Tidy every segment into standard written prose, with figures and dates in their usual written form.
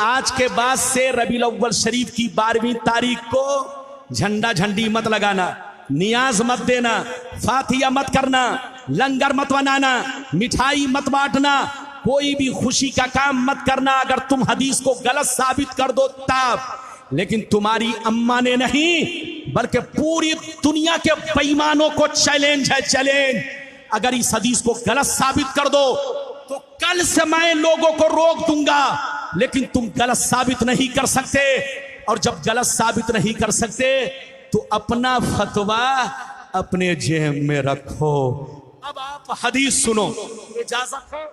आज के बाद से रबीउल अव्वल शरीफ की 12वीं तारीख को झंडा झंडी मत लगाना, नियाज मत देना, फातिया मत करना, लंगर मत बनाना, मिठाई मत बांटना, कोई भी खुशी का काम मत करना अगर तुम हदीस को गलत साबित कर दो तब। लेकिन तुम्हारी अम्मा ने नहीं बल्कि पूरी दुनिया के बेईमानों को चैलेंज है, चैलेंज। अगर इस हदीस को गलत साबित कर दो तो कल से मैं लोगों को रोक दूंगा, लेकिन तुम गलत साबित नहीं कर सकते। और जब गलत साबित नहीं कर सकते तो अपना फतवा अपने जेब में रखो। अब आप हदीस सुनो, इजाजत है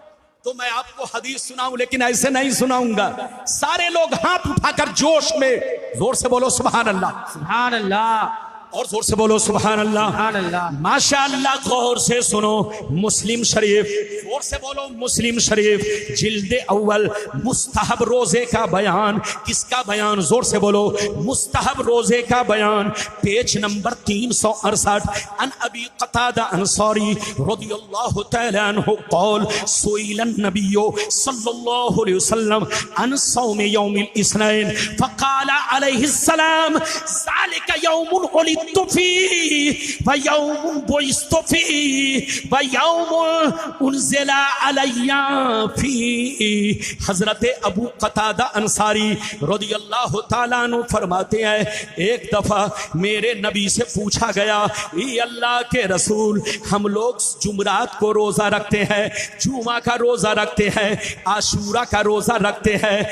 तो मैं आपको हदीस सुनाऊं, लेकिन ऐसे नहीं सुनाऊंगा। सारे लोग हाथ उठाकर जोश में जोर से बोलो सुभान अल्लाह, सुभान अल्लाह, और जोर से बोलो सुभान अल्लाह, सुभान अल्लाह। माशाअल्लाह। गौर से सुनो, मुस्लिम शरीफ, जोर से बोलो मुस्लिम शरीफ, जिल्द अव्वल, मुस्तहब रोजे का बयान। किसका बयान? जोर से बोलो, मुस्तहब रोजे का बयान, पेज नंबर 368। अन अबी क़तादा अंसारी रज़ियल्लाहु तआला अन्हु क़ाल सुइलन नबिय्यु सल्लल्लाहु अलैहि वसल्लम अन सौम यौमिल इस्नैन फ़क़ाल अलैहिस्सलाम ज़ालिका यौमुन उलिदतु फ़ीहि व यौमुन बुइस्तु फ़ीहि व यौमुन उनज़िला अलैया फ़ीहि। हज़रत अबू क़तादा अंसारी रज़ियल्लाहु ताला अन्हु फरमाते हैं, एक दफ़ा मेरे नबी से पूछा गया, ये अल्लाह के रसूल, हम लोग जुमरात को रोज़ा रखते हैं, जुमा का रोज़ा रखते हैं, आशूरा का रोज़ा रखते हैं,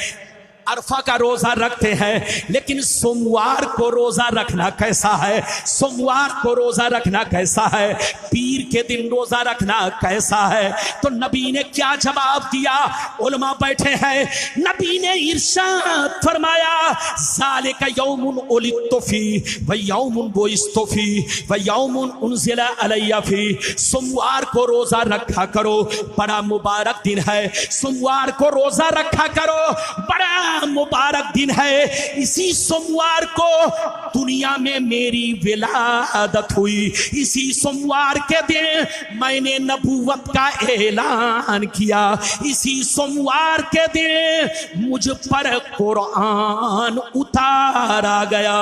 अरफा का रोजा रखते हैं, लेकिन सोमवार को रोजा रखना कैसा है? सोमवार को रोजा रखना कैसा है? पीर के दिन रोजा रखना कैसा है? तो नबी ने क्या जवाब दिया? उलमा बैठे हैं, नबी ने इरशाद फरमाया, ज़ालिका यौमुन उलिदतु फ़ीहि व यौमुन बुइस्तु फ़ीहि व यौमुन उनज़िला अलैया फ़ीहि। सोमवार को रोजा रखा करो, बड़ा मुबारक दिन है। सोमवार को रोजा रखा करो, बड़ा मुबारक दिन है। इसी सोमवार को दुनिया में मेरी विलादत हुई, इसी सोमवार के दिन मैंने नबूवत का ऐलान किया, इसी सोमवार के दिन मुझ पर कुरान उतारा गया।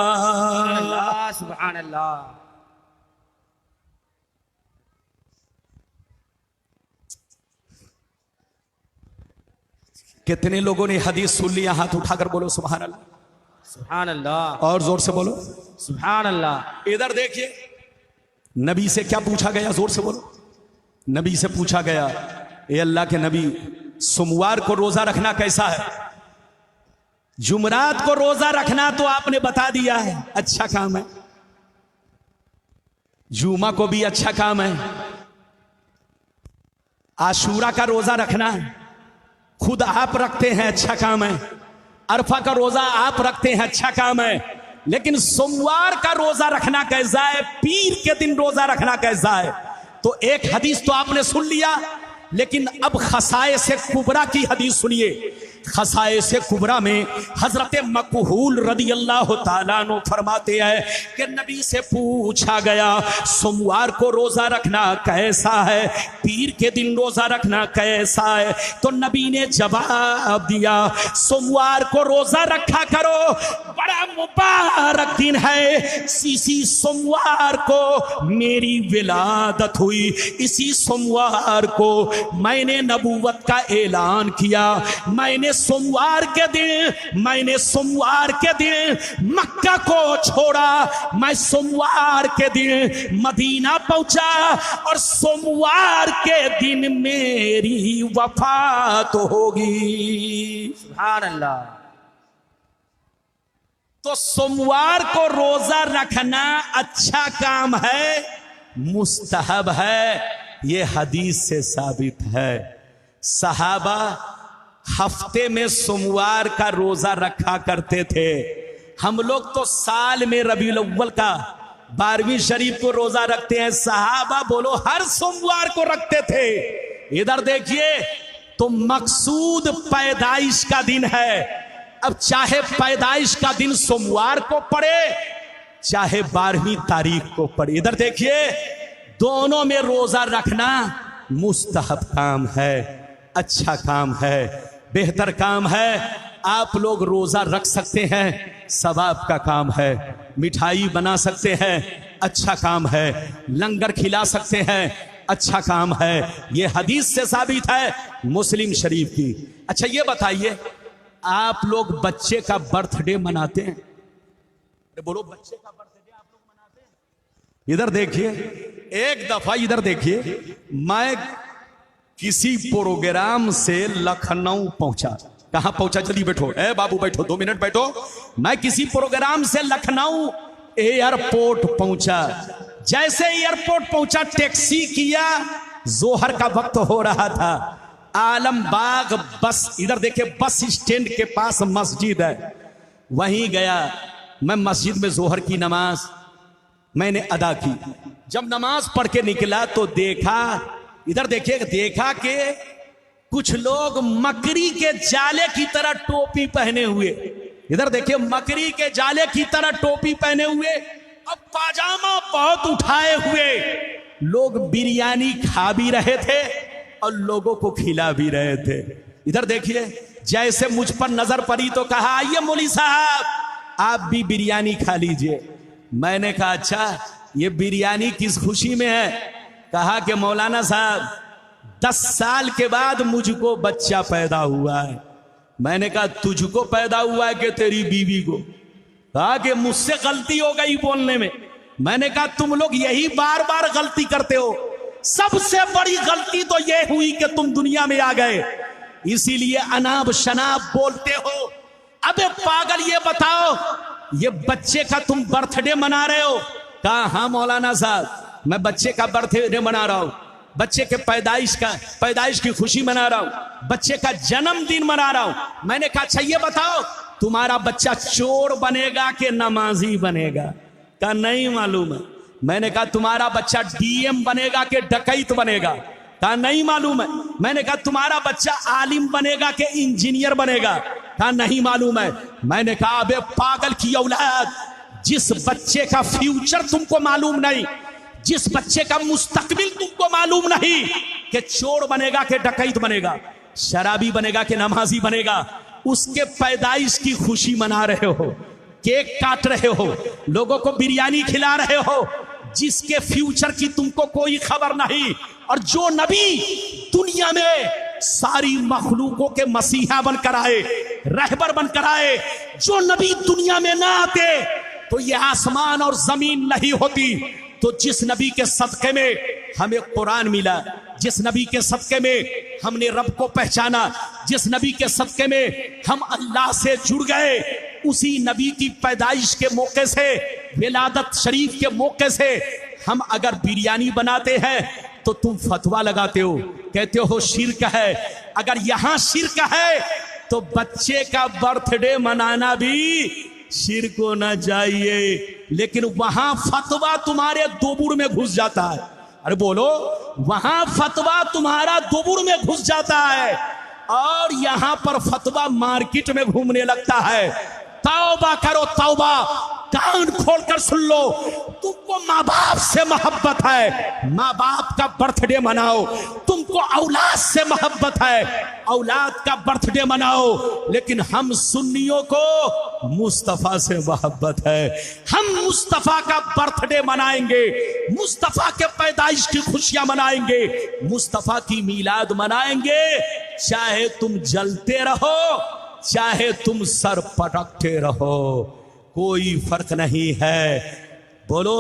सुभान अल्लाह। कितने लोगों ने हदीस सुन लिया? हाथ उठाकर बोलो सुभान अल्लाह, सुभान अल्लाह, और जोर से बोलो सुभान अल्लाह। इधर देखिए, नबी से क्या पूछा गया? जोर से बोलो। नबी से पूछा गया, ये अल्लाह के नबी, सोमवार को रोजा रखना कैसा है? जुमरात को रोजा रखना तो आपने बता दिया है, अच्छा काम है। जुमा को भी अच्छा काम है। आशूरा का रोजा रखना खुद आप रखते हैं, अच्छा काम है। अरफा का रोजा आप रखते हैं, अच्छा काम है। लेकिन सोमवार का रोजा रखना कैसा है? पीर के दिन रोजा रखना कैसा है? तो एक हदीस तो आपने सुन लिया, लेकिन अब खसाए से कुबरा की हदीस सुनिए। खसाए से कुबरा में हजरत मकहूल रज़ियल्लाहु ताला अन्हु फरमाते हैं कि नबी से पूछा गया, सोमवार को रोजा रखना कैसा है? पीर के दिन रोजा रखना कैसा है? तो नबी ने जवाब दिया, सोमवार को रोजा रखा करो, बड़ा मुबारक दिन है। इसी सोमवार को मेरी विलादत हुई, इसी सोमवार को मैंने नबूवत का ऐलान किया। मैंने सोमवार के दिन मक्का को छोड़ा, मैं सोमवार के दिन मदीना पहुंचा, और सोमवार के दिन मेरी वफात होगी। सुभान अल्लाह। तो सोमवार को रोजा रखना अच्छा काम है, मुस्तहब है, ये हदीस से साबित है। सहाबा हफ्ते में सोमवार का रोजा रखा करते थे। हम लोग तो साल में रबीउल अव्वल का 12वीं शरीफ को रोजा रखते हैं। सहाबा बोलो हर सोमवार को रखते थे। इधर देखिए, तो मकसूद पैदाइश का दिन है। अब चाहे पैदाइश का दिन सोमवार को पड़े, चाहे 12वीं तारीख को पड़े, इधर देखिए, दोनों में रोजा रखना मुस्तहब काम है, अच्छा काम है, बेहतर काम है। आप लोग रोजा रख सकते हैं, सवाब का काम है। मिठाई बना सकते हैं, अच्छा काम है। लंगर खिला सकते हैं, अच्छा काम है। ये हदीस से साबित है, मुस्लिम शरीफ की। अच्छा ये बताइए, आप लोग बच्चे का बर्थडे मनाते हैं? अरे बोलो, बच्चे का बर्थडे आप लोग मनाते हैं? इधर देखिए, एक दफा इधर देखिए, मैं किसी प्रोग्राम से लखनऊ पहुंचा। कहां पहुंचा? जल्दी बैठो, ए बाबू बैठो, 2 मिनट बैठो। मैं किसी प्रोग्राम से लखनऊ एयरपोर्ट पहुंचा। जैसे एयरपोर्ट पहुंचा, टैक्सी किया, जोहर का वक्त हो रहा था। आलमबाग बस, इधर देखिए, बस स्टैंड के पास मस्जिद है, वहीं गया। मैं मस्जिद में जोहर की नमाज मैंने अदा की। जब नमाज पढ़ के निकला तो देखा, इधर देखिए, देखा कि कुछ लोग मकड़ी के जाले की तरह टोपी पहने हुए, इधर देखिए, मकड़ी के जाले की तरह टोपी पहने हुए, अब पाजामा बहुत उठाए हुए लोग बिरयानी खा भी रहे थे और लोगों को खिला भी रहे थे। इधर देखिए, जैसे मुझ पर नजर पड़ी तो कहा, आइए मौलवी साहब, आप भी बिरयानी खा लीजिए। मैंने कहा, अच्छा ये बिरयानी किस खुशी में है? कहा कि मौलाना साहब, 10 साल के बाद मुझको बच्चा पैदा हुआ है। मैंने कहा, तुझको पैदा हुआ है कि तेरी बीवी को? कहा कि मुझसे गलती हो गई बोलने में। मैंने कहा, तुम लोग यही बार बार गलती करते हो। सबसे बड़ी गलती तो यह हुई कि तुम दुनिया में आ गए, इसीलिए अनाब शनाब बोलते हो। अबे पागल, ये बताओ, ये बच्चे का तुम बर्थडे मना रहे हो? कहा, हाँ मौलाना साहब, मैं बच्चे का बर्थडे मना रहा हूं, बच्चे के पैदाइश की खुशी मना रहा हूं, बच्चे का जन्मदिन मना रहा हूं। मैंने कहा, अच्छा ये बताओ, तुम्हारा बच्चा चोर बनेगा कि नमाजी बनेगा? कहा, नहीं मालूम है। मैंने कहा, तुम्हारा बच्चा डीएम बनेगा कि डकैत बनेगा? कहा, नहीं मालूम है। मैंने कहा, तुम्हारा बच्चा आलिम बनेगा कि इंजीनियर बनेगा? कहा, नहीं मालूम है। मैंने कहा, अबे पागल की औलाद, जिस बच्चे का फ्यूचर तुमको मालूम नहीं, जिस बच्चे का मुस्तकबिल तुमको मालूम नहीं कि चोर बनेगा कि डकैत बनेगा, शराबी बनेगा कि नमाजी बनेगा, उसके पैदाइश की खुशी मना रहे हो, केक काट रहे हो, लोगों को बिरयानी खिला रहे हो, जिसके फ्यूचर की तुमको कोई खबर नहीं। और जो नबी दुनिया में सारी मखलूकों के मसीहा बनकर आए, रहबर बनकर आए, जो नबी दुनिया में ना आते तो ये आसमान और जमीन नहीं होती। तो जिस नबी के सदके में हमें कुरान मिला, जिस नबी के सदके में हमने रब को पहचाना, जिस नबी के सदके में हम अल्लाह से जुड़ गए, उसी नबी की पैदाइश के मौके से, विलादत शरीफ के मौके से हम अगर बिरयानी बनाते हैं तो तुम फतवा लगाते हो, कहते हो शिर्क है। अगर यहां शिर्क है तो बच्चे का बर्थडे मनाना भी शिर्क होना चाहिए। लेकिन वहां फतवा तुम्हारे दुबुर में घुस जाता है। अरे बोलो, वहां फतवा तुम्हारा दुबुर में घुस जाता है और यहां पर फतवा मार्केट में घूमने लगता है। तौबा करो, तौबा, कान खोलकर सुन लो। तुमको माँ बाप से मोहब्बत है, माँ बाप का बर्थडे मनाओ। तुमको औलाद से मोहब्बत है, औलाद का बर्थडे मनाओ। लेकिन हम सुन्नियों को मुस्तफा से मोहब्बत है, हम मुस्तफा का बर्थडे मनाएंगे, मुस्तफा के पैदाइश की खुशियां मनाएंगे, मुस्तफा की मीलाद मनाएंगे। चाहे तुम जलते रहो, चाहे तुम सर पटकते रहो, कोई फर्क नहीं है। बोलो,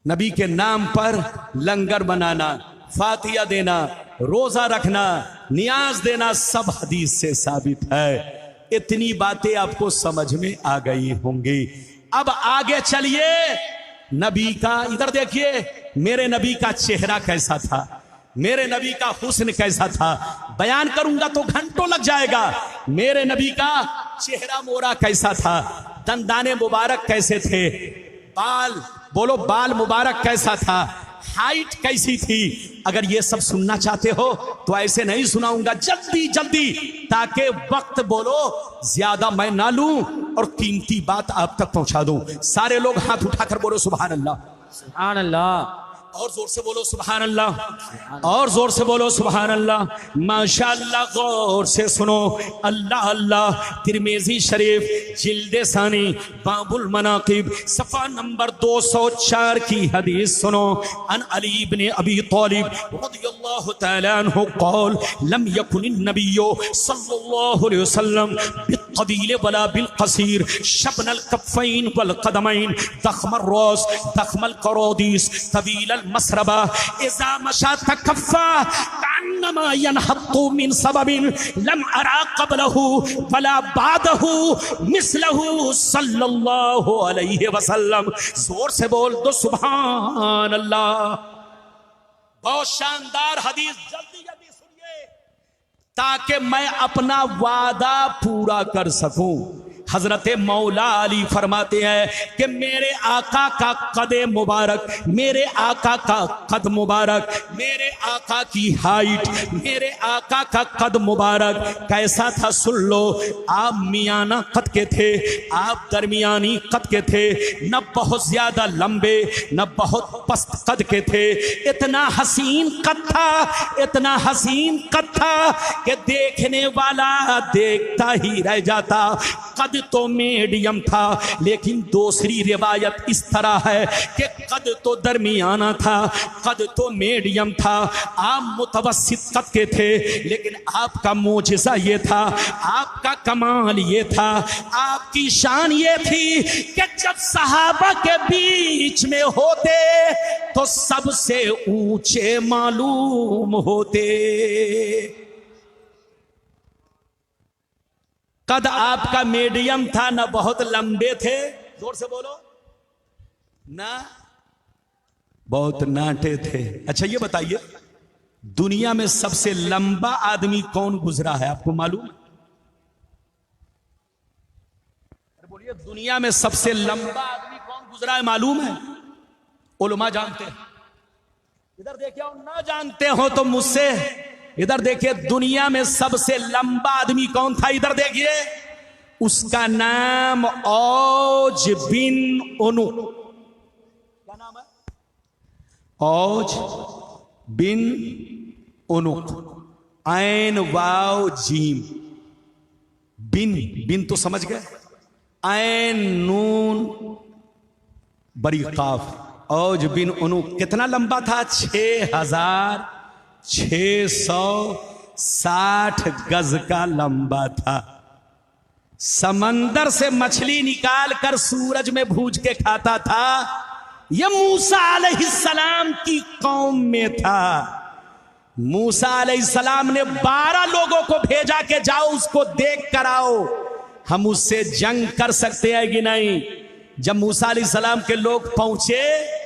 नबी के नाम पर लंगर बनाना, फातिया देना, रोजा रखना, नियाज देना, सब हदीस से साबित है। इतनी बातें आपको समझ में आ गई होंगी। अब आगे चलिए, नबी का, इधर देखिए, मेरे नबी का चेहरा कैसा था, मेरे नबी का हुस्न कैसा था। बयान करूंगा तो घंटों लग जाएगा। मेरे नबी का चेहरा मोरा कैसा था, दंदाने मुबारक कैसे थे, बाल, बोलो बाल मुबारक कैसा था, हाइट कैसी थी। अगर ये सब सुनना चाहते हो तो ऐसे नहीं सुनाऊंगा, जल्दी जल्दी, ताकि वक्त बोलो ज्यादा मैं ना लूं और कीमती बात आप तक पहुंचा दूं। सारे लोग हाथ उठाकर बोलो सुभान अल्लाह, सुभान अल्लाह। और जोर से बोलो सुभान अल्लाह, और जोर से बोलो सुभान अल्लाह। माशाअल्लाह, गौर से सुनो। अल्लाह अल्लाह। तिरमिज़ी शरीफ जिल्द सानी बाबुल मनाकिब सफ़ा नंबर 204 की हदीस सुनो। अन अली इब्न अबी तालिब रज़ियल्लाहु तआला अन्हु क़ाल लम यकुनिन नबिय्यु सल्लल्लाहु अलैहि वसल्लम बित्तवील वला बिलक़सीर शबनल कफ़ैन वल क़दमैन दख़मर रास दख़मल क़रादीस तवील मसरबा इज़ा मशा तकफ़ा कअन्नमा यनहत्तु मिन सबबिन लम अरा क़ब्लहु वला बादहु मिस्लहु सल्लल्लाहु अलैहि वसल्लम। जोर से बोल दो सुभान अल्लाह। बहुत शानदार हदीस, जल्दी जल्दी सुनिए ताकि मैं अपना वादा पूरा कर सकूं। हजरत मौला अली फरमाते हैं कि मेरे आका का कदे मुबारक, मेरे आका का कद मुबारक, मेरे आका की हाइट, मेरे आका का कद मुबारक कैसा था सुन लो। आप मियाना कद के थे, आप दरमियानी कद के थे, न बहुत ज्यादा लंबे न बहुत पस्त कद के थे। इतना हसीन कद था, इतना हसीन कद था कि देखने वाला देखता ही रह जाता। कद तो मीडियम था, लेकिन दूसरी रिवायत इस तरह है कि कद तो दरमियाना था, कद तो मीडियम था। आप मुतवस्सित कद के थे, लेकिन आपका मोजिज़ा ये था, आपका कमाल ये था, आपकी शान ये थी कि जब सहाबा के बीच में होते तो सबसे ऊंचे मालूम होते। कद आपका मीडियम था, ना बहुत लंबे थे, जोर से बोलो, ना बहुत नाटे थे। अच्छा ये बताइए, दुनिया में सबसे लंबा आदमी कौन गुजरा है, आपको मालूम है? बोलिए, दुनिया में सबसे लंबा आदमी कौन गुजरा है, मालूम है? उलमा जानते हैं। इधर देखिए, और ना जानते हो तो मुझसे इधर देखिए, दुनिया में सबसे लंबा आदमी कौन था? इधर देखिए, उसका नाम औज बिन उनुक। क्या नाम है? औज बिन उनुक। ऐन वाव जीम, बिन, बिन तो समझ गए, ऐन नून बड़ी काफ, औज बिन उनुक। कितना लंबा था? 6660 गज का लंबा था। समंदर से मछली निकाल कर सूरज में भूज के खाता था। यह मूसा अलैहिस्सलाम की कौम में था। मूसा अलैहिस्सलाम ने 12 लोगों को भेजा कि जाओ उसको देख कर आओ, हम उससे जंग कर सकते हैं कि नहीं। जब मूसा अलैहिस्सलाम के लोग पहुंचे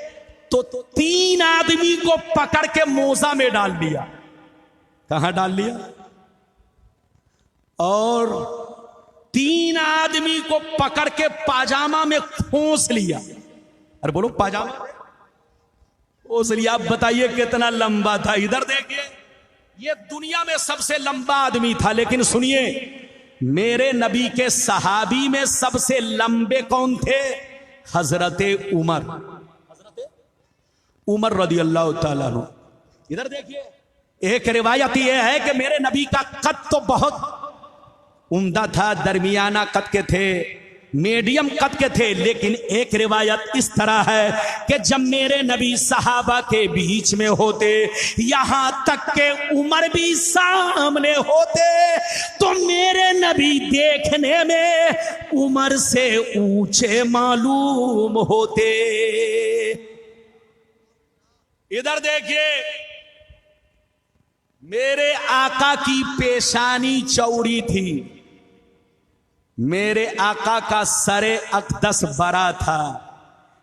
तो 3 आदमी को पकड़ के मोजा में डाल दिया। कहां डाल लिया? और 3 आदमी को पकड़ के पाजामा में खोस लिया। अरे बोलो, पाजामा खोस लिया। आप बताइए कितना लंबा था। इधर देखिए, ये दुनिया में सबसे लंबा आदमी था। लेकिन सुनिए, मेरे नबी के सहाबी में सबसे लंबे कौन थे? हजरत उमर, उमर रदियल्लाहु ताला अन्हु। इधर देखिए, एक रिवायत यह है कि मेरे नबी का कद तो बहुत उम्दा था, दरमियाना कद के थे, मीडियम कद के थे। लेकिन एक रिवायत इस तरह है कि जब मेरे नबी सहाबा के बीच में होते, यहां तक के उमर भी सामने होते, तो मेरे नबी देखने में उमर से ऊंचे मालूम होते। इधर देखिए, मेरे आका की पेशानी चौड़ी थी, मेरे आका का सरे अकदस बड़ा था,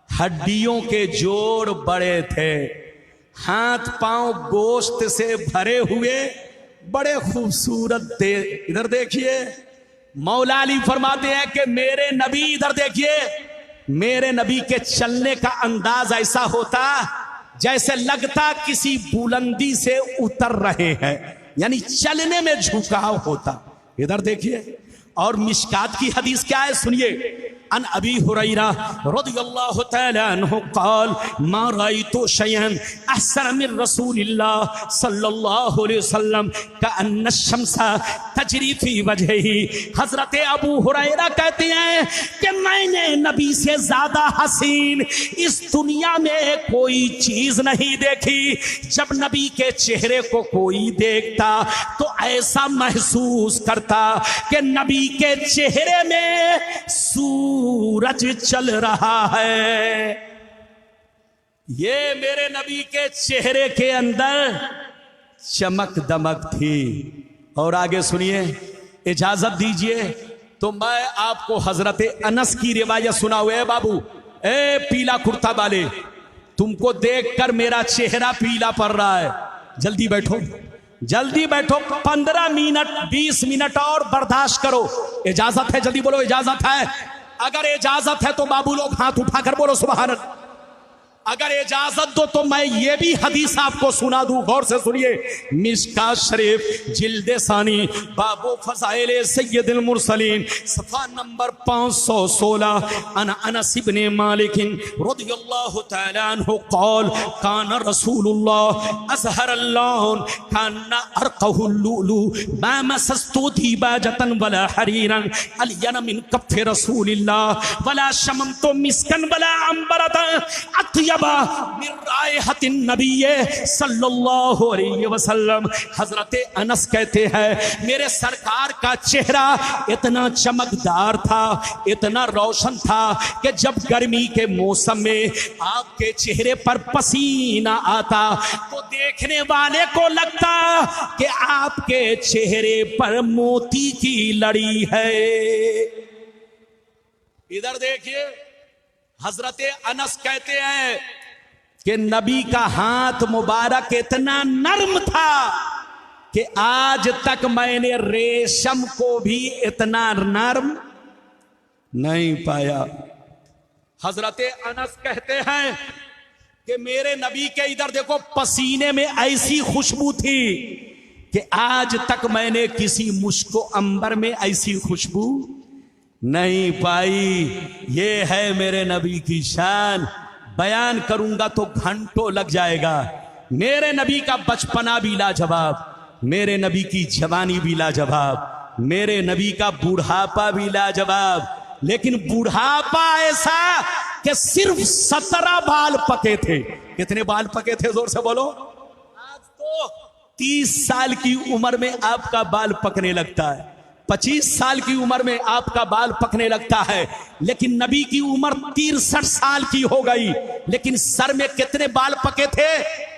हड्डियों के जोड़ बड़े थे, हाथ पांव गोश्त से भरे हुए बड़े खूबसूरत थे। इधर देखिए, मौला अली फरमाते हैं कि मेरे नबी, इधर देखिए, मेरे नबी के चलने का अंदाज ऐसा होता जैसे लगता किसी बुलंदी से उतर रहे हैं, यानी चलने में झुकाव होता। इधर देखिए, और मिशकात की हदीस क्या है सुनिए। अन अबी हुरैरा रज़ियल्लाहु तआला अन्हु क़ाल मा रायतु शयअन अहसन मिन रसूलिल्लाह सल्लल्लाहु अलैहि वसल्लम कअन्न अश-शम्सा तजरी फी वजहिही। हजरत अबू हुरैरा कहते हैं कि मैंने नबी से ज्यादा हसीन इस दुनिया में कोई चीज नहीं देखी। जब नबी के चेहरे को कोई देखता तो ऐसा महसूस करता कि नबी के चेहरे में सूरज चल रहा है। ये मेरे नबी के चेहरे के अंदर चमक दमक थी। और आगे सुनिए, इजाजत दीजिए तो मैं आपको हजरत अनस की रिवायत सुनाऊं। ए बाबू, ए पीला कुर्ता वाले, तुमको देखकर मेरा चेहरा पीला पड़ रहा है। जल्दी बैठो, जल्दी बैठो, 15 मिनट 20 मिनट और बर्दाश्त करो। इजाजत है? जल्दी बोलो इजाजत है। अगर इजाजत है तो बाबू लोग हाथ उठाकर बोलो सुभान अल्लाह। अगर इजाजत दो तो मैं ये भी हदीस आपको सुना दूं, गौर से सुनिए। मिशकात शरीफ जिल्दे सानी बाबू फज़ाइल सय्यदुल मुरसलीन सफ़ा नंबर 516 अन अनस इब्न मालिक रज़ियल्लाहु तआला अन्हु क़ाल कान रसूलुल्लाह अज़हरल लौन काना अरक़हुल लुलु मा मसस्तु दीबाजतन वला हरीरन अलियन मिन कफ़ रसूलिल्लाह वला शममतु मिस्कन वला अंबरतन अत्यब नबी सल्लल्लाहु अलैहि वसल्लम। हजरत अनस कहते हैं मेरे सरकार का चेहरा इतना चमकदार था, इतना रोशन था कि जब गर्मी के मौसम में आपके चेहरे पर पसीना आता तो देखने वाले को लगता कि आपके चेहरे पर मोती की लड़ी है। इधर देखिए, हजरत अनस कहते हैं कि नबी का हाथ मुबारक इतना नर्म था कि आज तक मैंने रेशम को भी इतना नर्म नहीं पाया। हजरत अनस कहते हैं कि मेरे नबी के इधर देखो पसीने में ऐसी खुशबू थी कि आज तक मैंने किसी मुश्को अंबर में ऐसी खुशबू नहीं पाई। ये है मेरे नबी की शान। बयान करूंगा तो घंटों लग जाएगा। मेरे नबी का बचपना भी लाजवाब, मेरे नबी की जवानी भी लाजवाब, मेरे नबी का बुढ़ापा भी लाजवाब। लेकिन बुढ़ापा ऐसा कि सिर्फ 17 बाल पके थे। कितने बाल पके थे? जोर से बोलो। आज तो 30 साल की उम्र में आपका बाल पकने लगता है, 25 साल की उम्र में आपका बाल पकने लगता है। लेकिन नबी की उम्र 63 साल की हो गई, लेकिन सर में कितने बाल पके थे?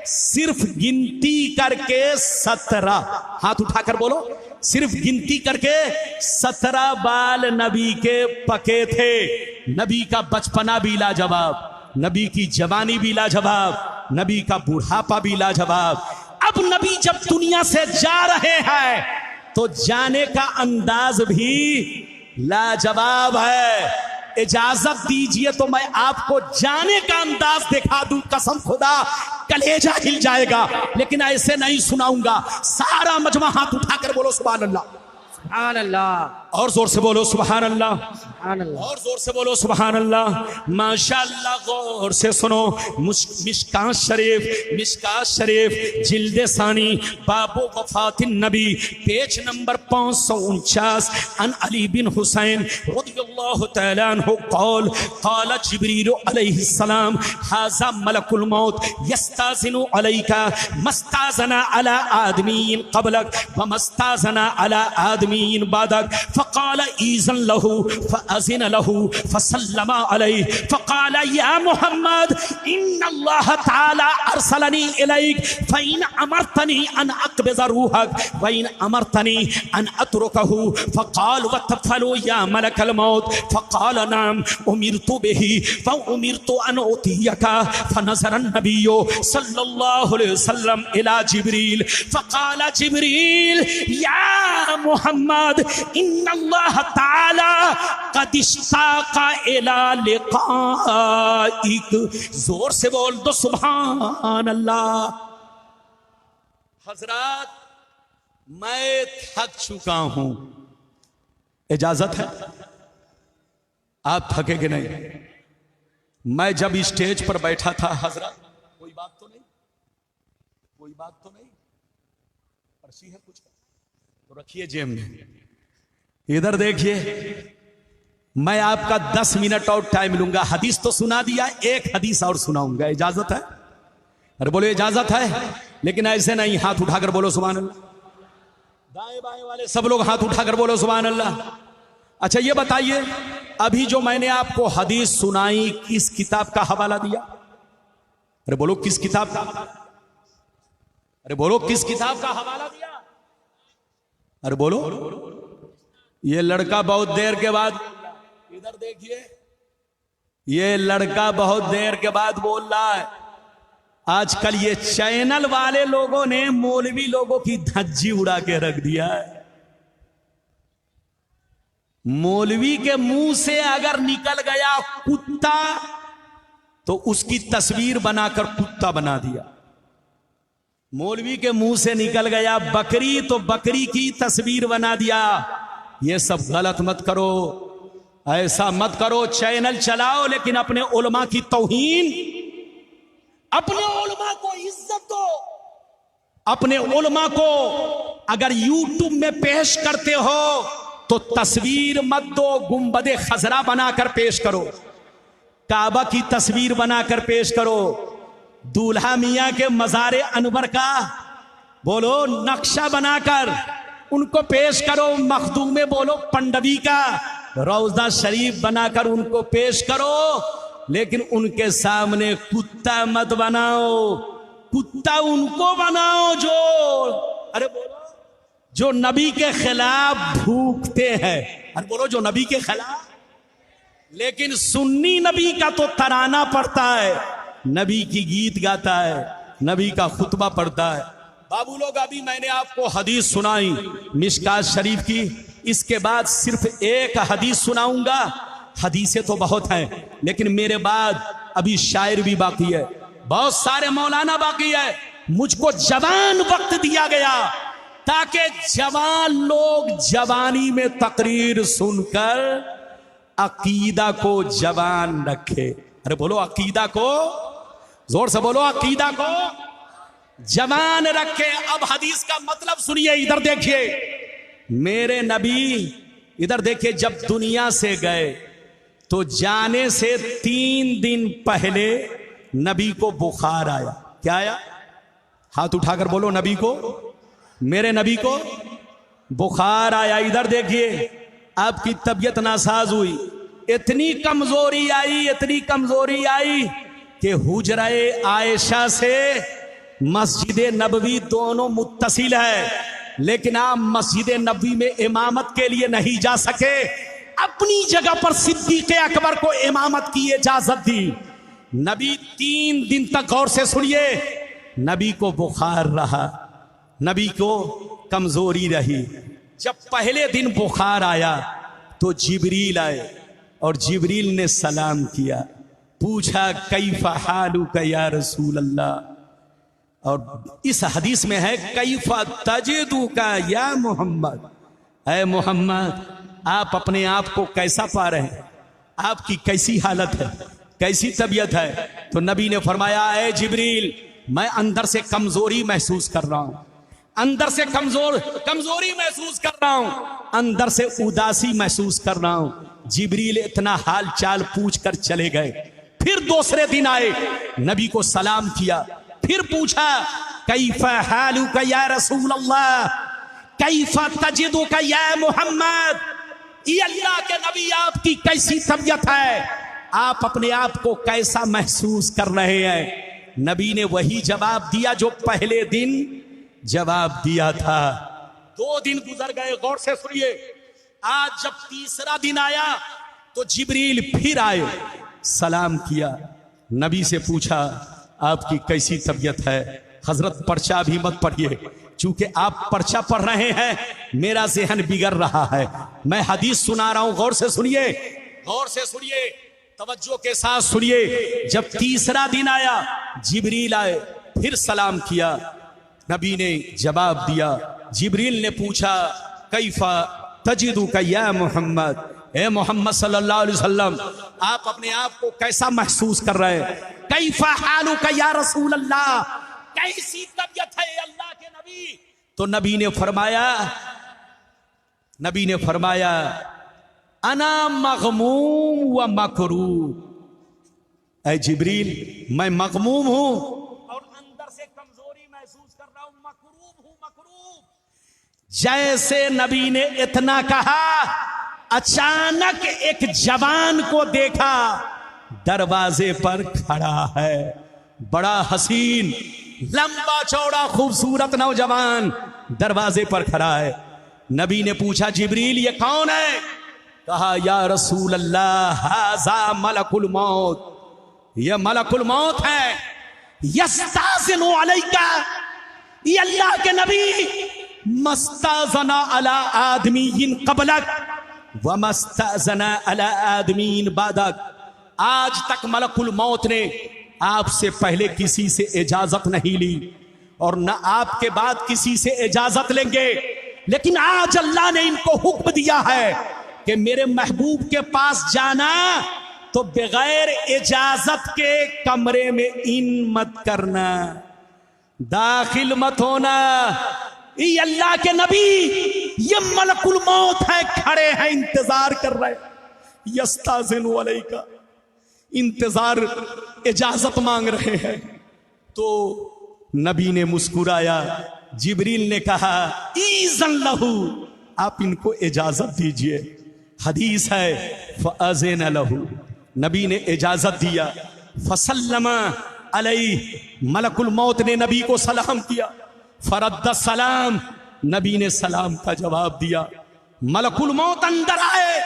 सिर्फ गिनती करके 17। हाथ उठाकर बोलो, सिर्फ गिनती करके 17 बाल नबी के पके थे। नबी का बचपना भी लाजवाब, नबी की जवानी भी लाजवाब, नबी का बुढ़ापा भी लाजवाब। अब नबी जब दुनिया से जा रहे हैं तो जाने का अंदाज भी लाजवाब है। इजाजत दीजिए तो मैं आपको जाने का अंदाज दिखा दूं। कसम खुदा कलेजा हिल जाएगा, लेकिन ऐसे नहीं सुनाऊंगा। सारा मजमा हाथ उठाकर बोलो सुभान अल्लाह, सुभान अल्लाह। और जोर से बोलो सुभान अल्लाह, सुभान अल्लाह। और जोर से बोलो सुभान अल्लाह। माशाअल्लाह, गौर से सुनो। मिशकात शरीफ, मिशकात शरीफ जिल्दे सानी बाबू वफातिन नबी पेज नंबर 549 अन अली बिन हुसैन रज़ियल्लाहु तआला अन्हु क़ाल क़ाल जिब्रील अलैहिस्सलाम हाज़ा मलकुल मौत यस्ताज़िनु अलैका मस्ताज़ना अला आदमीन क़बलक व मस्ताज़ना अला आदमीन बादक फ़क़ाल ईज़न लहू फ़अज़िन लहू फ़सल्लम अलैहि फ़क़ाल या मुहम्मद इन्नल्लाह तआला अरसलनी इलैक फ़इन अमरतनी अन अक़बिज़ रूहक व इन अमरतनी अन अतरुकहू फ़क़ाल वतफ़लू या मलकल मौत फ़क़ाल नाम उमिरतु बिही व उमिरतु अन उतियका फ़नज़र नबिय्यु सल्लल्लाहु अलैहि वसल्लम इला जिब्रील फ़क़ाल जिब्रील या मुहम्मद इन्नल्लाह तआला क़द इश्ताक़ा इला लिक़ाइक। जोर से बोल दो सुभान अल्लाह। हजरत, मैं थक चुका हूं। इजाजत है? आप थके कि नहीं? मैं जब स्टेज पर बैठा था हजरत, कोई बात तो नहीं, कोई बात तो नहीं, पर्ची है कुछ तो रखिए जेब में। इधर देखिए, मैं आपका 10 मिनट और टाइम लूंगा। हदीस तो सुना दिया, एक हदीस और सुनाऊंगा, इजाजत है? अरे बोलो इजाजत है, लेकिन ऐसे नहीं, हाथ उठाकर बोलो सुभान अल्लाह। दाएं बाएं वाले सब लोग हाथ उठाकर बोलो सुभान अल्लाह। अच्छा ये बताइए, अभी जो मैंने आपको हदीस सुनाई किस किताब का हवाला दिया? अरे बोलो किस किताब का? अरे बोलो किस किताब का हवाला दिया? अरे बोलो। ये लड़का बहुत देर के बाद, इधर देखिए, ये लड़का बहुत देर के बाद बोल रहा है। आजकल ये चैनल वाले लोगों ने मौलवी लोगों की धज्जी उड़ा के रख दिया है। मौलवी के मुंह से अगर निकल गया कुत्ता तो उसकी तस्वीर बनाकर कुत्ता बना दिया। मौलवी के मुंह से निकल गया बकरी तो बकरी की तस्वीर बना दिया। ये सब गलत मत करो, ऐसा मत करो। चैनल चलाओ लेकिन अपने उलमा की तौहीन, अपने उलमा को इज्जत दो। अपने उलमा को अगर यूट्यूब में पेश करते हो तो तस्वीर मत दो, गुंबदे खजरा बनाकर पेश करो, काबा की तस्वीर बनाकर पेश करो, दूल्हा मियां के मज़ारे अनवर का बोलो नक्शा बनाकर उनको पेश करो, मखदूमे बोलो पंडवी का रौजा शरीफ बनाकर उनको पेश करो, लेकिन उनके सामने कुत्ता मत बनाओ। कुत्ता उनको बनाओ जो, अरे बोलो, जो नबी के खिलाफ भूखते हैं। अरे बोलो जो नबी के खिलाफ। लेकिन सुन्नी नबी का तो तराना पढ़ता है, नबी की गीत गाता है, नबी का खुतबा पढ़ता है। बाबू लोग, अभी मैंने आपको हदीस सुनाई मिशकात शरीफ की, इसके बाद सिर्फ एक हदीस सुनाऊंगा। हदीसें तो बहुत हैं, लेकिन मेरे बाद अभी शायर भी बाकी है, बहुत सारे मौलाना बाकी है। मुझको जवान वक्त दिया गया ताकि जवान लोग जवानी में तकरीर सुनकर अकीदा को जवान रखे। अरे बोलो अकीदा को, जोर से बोलो, अकीदा को जवान रखे। अब हदीस का मतलब सुनिए, इधर देखिए। मेरे नबी, इधर देखिए, जब दुनिया से गए तो जाने से 3 दिन पहले नबी को बुखार आया। क्या आया? हाथ उठाकर बोलो, नबी को, मेरे नबी को बुखार आया। इधर देखिए, आपकी तबीयत नासाज हुई, इतनी कमजोरी आई, इतनी कमजोरी आई कि हुजरा-ए आयशा से मस्जिद नबवी दोनों मुत्तसिल है, लेकिन आप मस्जिद नबवी में इमामत के लिए नहीं जा सके। अपनी जगह पर सिद्दीक़ अकबर को इमामत की इजाजत दी। नबी 3 दिन तक, गौर से सुनिए, नबी को बुखार रहा, नबी को कमजोरी रही। जब पहले दिन बुखार आया तो जिब्रील आए और जिब्रील ने सलाम किया, पूछा कैफा हालुका या रसूल अल्लाह। और इस हदीस में है कैफा तजिदुका या मोहम्मद, ऐ मोहम्मद आप अपने आप को कैसा पा रहे हैं, आपकी कैसी हालत है, कैसी तबीयत है? तो नबी ने फरमाया, ऐ जिब्रील मैं अंदर से कमजोरी महसूस कर रहा हूं, अंदर से कमजोरी महसूस कर रहा हूं, अंदर से उदासी महसूस कर रहा हूं। जिब्रील इतना हाल चाल पूछ कर चले गए। फिर दूसरे दिन आए, नबी को सलाम किया, फिर पूछा कैफा हालुका या रसूल अल्लाह, कैफा तजिदुका या मोहम्मद, ये अल्लाह के नबी आपकी कैसी तबीयत है, आप अपने आप को कैसा महसूस कर रहे हैं? नबी ने वही जवाब दिया जो पहले दिन जवाब दिया था। 2 दिन गुजर गए, गौर से सुनिए। आज जब तीसरा दिन आया तो जिब्रील फिर आए, सलाम किया, नबी से पूछा आपकी कैसी तबीयत है? हजरत पर्चा भी मत पढ़िए, चूंकि आप पर्चा पढ़ रहे हैं, मेरा ज़हन बिगड़ रहा है। मैं हदीस सुना रहा हूं, गौर से सुनिए, गौर से सुनिए, तवज्जो के साथ सुनिए। जब तीसरा दिन आया, जिब्रील आए, फिर सलाम किया, नबी ने जवाब दिया। जिब्रील ने पूछा कैफा तजिदुका या मोहम्मद, ए मोहम्मद सल्लल्लाहु अलैहि वसल्लम, आप अपने आप को कैसा महसूस कर रहे हैं? कैफा हालुका या रसूल अल्लाह, कैसी तबीयत है अल्लाह के नबी? तो नबी ने फरमाया अना मगमूम व मकरूब। ऐ जिब्रील, मैं मगमूम हूं और अंदर से कमजोरी महसूस कर रहा हूं, मकरूब हूं, मकरूब। जैसे नबी ने इतना कहा, अचानक एक जवान को देखा, दरवाजे पर खड़ा है, बड़ा हसीन, लंबा चौड़ा खूबसूरत नौजवान दरवाजे पर खड़ा है। नबी ने पूछा, जिब्रील ये कौन है? कहा, या रसूल अल्लाह, हाज़ा मलकुल मौत, ये मलकुल मौत है। यस्ताज़िनु अलैका, ये अल्लाह के नबी मस्ताज़ना अला आदमीन क़बलक व मस्ताज़ना अला आदमीन बादक। आज तक मलकुल मौत ने आपसे पहले किसी से इजाजत नहीं ली और न आपके बाद किसी से इजाजत लेंगे, लेकिन आज अल्लाह ने इनको हुक्म दिया है कि मेरे महबूब के पास जाना तो बगैर इजाजत के कमरे में इन मत करना, दाखिल मत होना। ये अल्लाह के नबी, ये मलकुल मौत है, खड़े हैं, इंतजार कर रहे, यस्ताज़िनु अलैका, इंतजार, इजाजत मांग रहे हैं। तो नबी ने मुस्कुराया। जिब्रील ने कहा, ईज़न लहू, आप इनको इजाजत दीजिए। हदीस है, फ़अज़िन लहू, नबी ने इजाजत दिया। फसल्लमा अलैहि, मलकुल मौत ने नबी को सलाम किया। फरद्द सलाम, नबी ने सलाम का जवाब दिया। मलकुल मौत अंदर आए,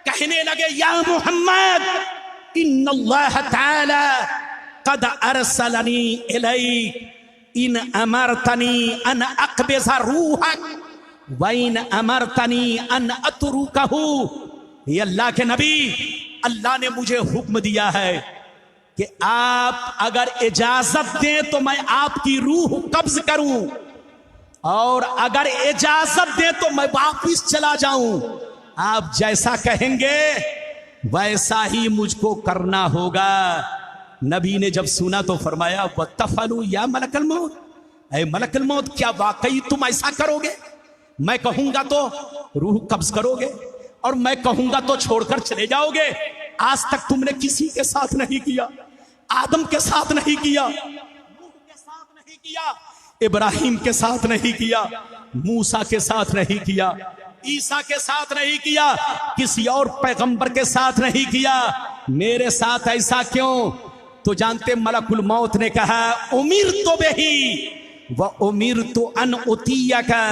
कहने लगे, या मोहम्मद, इन्नल्लाह तआला क़द अरसलनी इलैक इन अमरतनी अन अक़बिज़ रूहक व इन अमरतनी अन अतरुकहू। ये अल्लाह के नबी, अल्लाह ने मुझे हुक्म दिया है कि आप अगर इजाजत दें तो मैं आपकी रूह कब्ज करूं, और अगर इजाजत दें तो मैं वापिस चला जाऊं। आप जैसा कहेंगे वैसा ही मुझको करना होगा। नबी ने जब सुना तो फरमाया, वत्तफलू या मलकल मौत, ऐ मलकल मौत, क्या वाकई तुम ऐसा करोगे? मैं कहूंगा तो रूह कब्ज करोगे और मैं कहूंगा तो छोड़कर चले जाओगे। आज तक तुमने किसी के साथ नहीं किया, आदम के साथ नहीं किया, नूह के साथ नहीं किया, इब्राहिम के साथ नहीं किया, मूसा के साथ नहीं किया, ईसा के साथ नहीं किया, किसी और पैगंबर के साथ नहीं किया। मेरे साथ ऐसा क्यों? तो जानते, मलकुल मौत ने कहा, उमिर तो बेही व उमिर तो अन उतियका,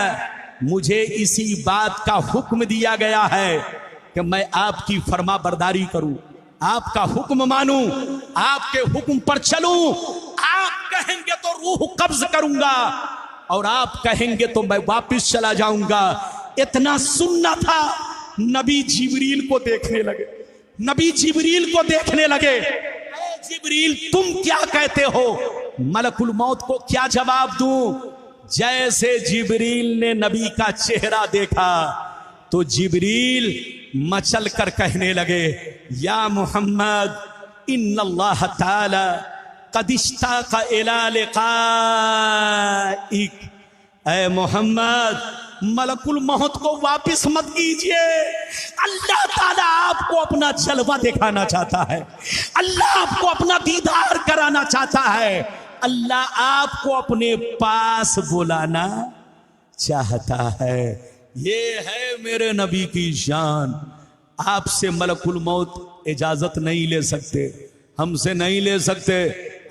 मुझे इसी बात का हुक्म दिया गया है कि मैं आपकी फरमा बरदारी करूं, आपका हुक्म मानूं, आपके हुक्म पर चलूं। आप कहेंगे तो रूह कब्ज करूंगा और आप कहेंगे तो मैं वापिस चला जाऊंगा। इतना सुनना था, नबी जिब्रील को देखने लगे। नबी जिब्रील को देखने लगे, जिब्रील तुम क्या कहते हो? मलकुल मौत को क्या जवाब दूं? जैसे जिब्रील ने नबी का चेहरा देखा तो जिब्रील मचल कर कहने लगे, या मोहम्मद, इन्नल्लाह ताला क़द इश्ताक़ इला लिक़ाइक। ऐ मोहम्मद, मलकुल मौत को वापिस मत कीजिए। अल्लाह ताला आपको अपना जलवा दिखाना चाहता है, अल्लाह आपको अपना दीदार कराना चाहता है, अल्लाह आपको अपने पास बुलाना चाहता है। ये है मेरे नबी की शान। आपसे मलकुल मौत इजाजत नहीं ले सकते, हमसे नहीं ले सकते।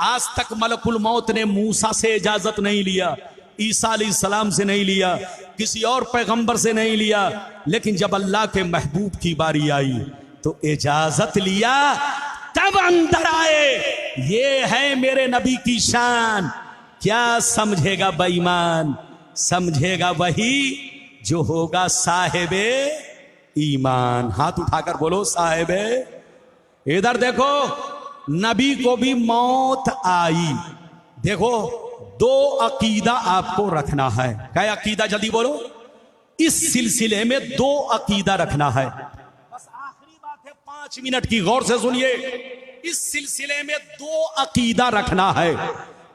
आज तक मलकुल मौत ने मूसा से इजाजत नहीं लिया, ईसा अलैहिस्सलाम से नहीं लिया, किसी और पैगंबर से नहीं लिया, लेकिन जब अल्लाह के महबूब की बारी आई तो इजाजत लिया, तब अंदर आए। ये है मेरे नबी की शान। क्या समझेगा बेईमान? समझेगा वही जो होगा साहिबे ईमान। हाथ उठाकर बोलो साहिबे। इधर देखो, नबी को भी मौत आई। देखो, दो अकीदा आपको रखना है। क्या अकीदा? जल्दी बोलो। इस सिलसिले में दो अकीदा रखना है। बस 5 मिनट की गौर से सुनिए। इस सिलसिले में 2 अकीदा रखना है।